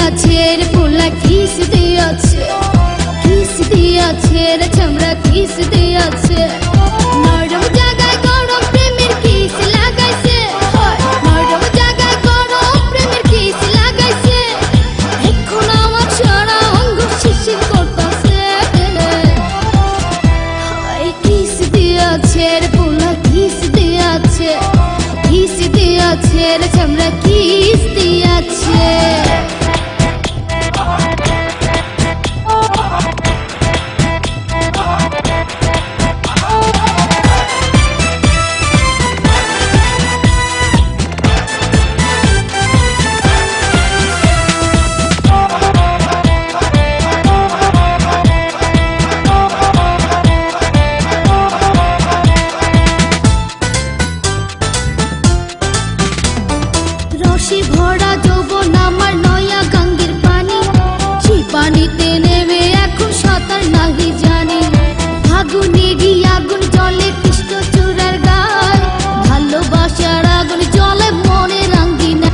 দিয়াছে রে পোলা কিস দিয়াছে, কিস দিয়াছে রে চামড়া কিস দিয়াছে। নরম জায়গায় গরম প্রেমের কিস লাগাইছে, নরম জায়গায় গরম প্রেমের কিস লাগাইছে। এখন আমার সারা অঙ্গ শিরশির করতাছে। কিস দিয়াছে রে পোলা কিস দিয়াছে, কিস দিয়াছে রে চামড়া কিস দিয়াছে। রসে ভরা যৌবন আমার নয়া গাঙ্গের পানি, সেই পানিতে নেমে এখন সাঁতার নাহি জানি। ফাগুনেরই আগুন জলে কৃষ্ণ চূড়ার গায়, ভালোবাসার আগুন জলে মনে রাঙ্গিনা।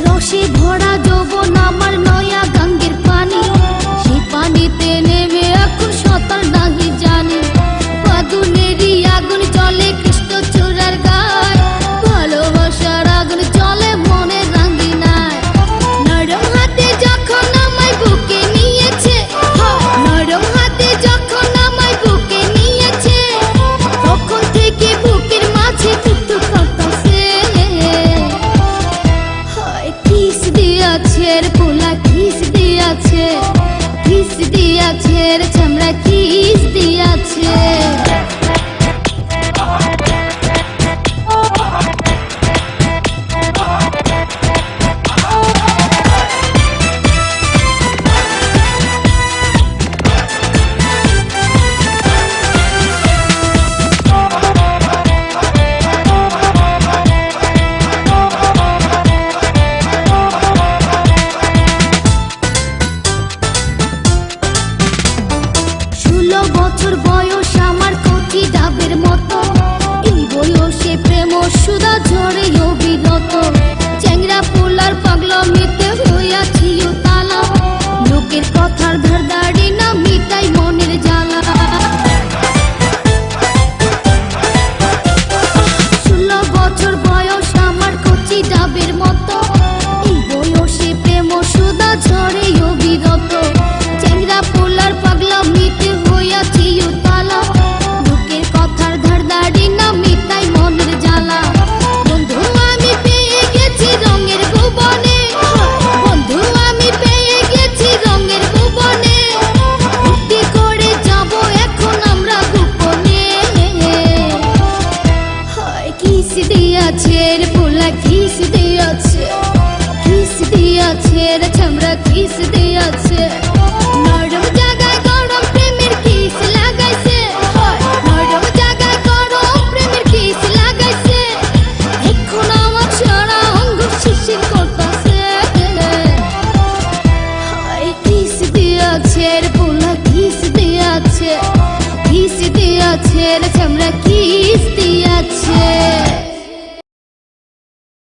রসে ভরা যৌবন আমার নয়া গাঙ্গের পানি, সেই পানিতে নেমে এখন সাঁতার নাহি জানি। ফাগুনেরই আগুন জলে কৃষ্ণ চূড়ার গায়, ভালোবাসার আগুন জলে মনে রাঙ্গিনায়। নরম হাতে যখন আমায় বুকে নিয়েছে, নরম হাতে যখন আমায় বুকে নিয়েছে, তখন থেকে বুকের মাঝে টুকটুক করতাছে। কিস দিয়াছে রে পোলা কিস দিয়াছে, কিস দিয়াছে রে চামড়া কিস দিয়াছে। বছর বয়স আমার কচি ডাবের মতো, এই বয়সে প্রেম সুধা ঝরে অবিরত। চ্যাংরা পোলার পাগলামিতে হইয়াছি তালা, লোকের কথার ধার দাড়ি না মিটাই মনের জ্বালা। 16 বছর বয়স আমার কচি ডাবের মতো, এই বয়সে প্রেম সুধা ঝরে অবিরত। চ্যাংরা পোলার পাগলামিতে হইয়াছি তালা, লোকের কথার ধার দাড়ি না মিটাই মনের জ্বালা। বন্ধু আমি পেয়ে গেছি রঙের ভুবনে, বন্ধু আমি পেয়ে গেছি রঙের ভুবনে। ফুর্তি করে যাব এখন আমরা গোপনে। কিস দিয়াছে রে পোলা কিস দিয়াছে, কিস দিয়াছে রে চামড়া কিস দিয়াছে। নরম জায়গায় গরম প্রেমের কিস লাগাইছে, নরম জায়গায় গরম প্রেমের কিস লাগাইছে। এখন আমার সারা অঙ্গ শিরশির করতাছে। কিস দিয়াছে রে পোলা কিস দিয়াছে, কিস দিয়াছে রে চামড়া কিস দিয়াছে।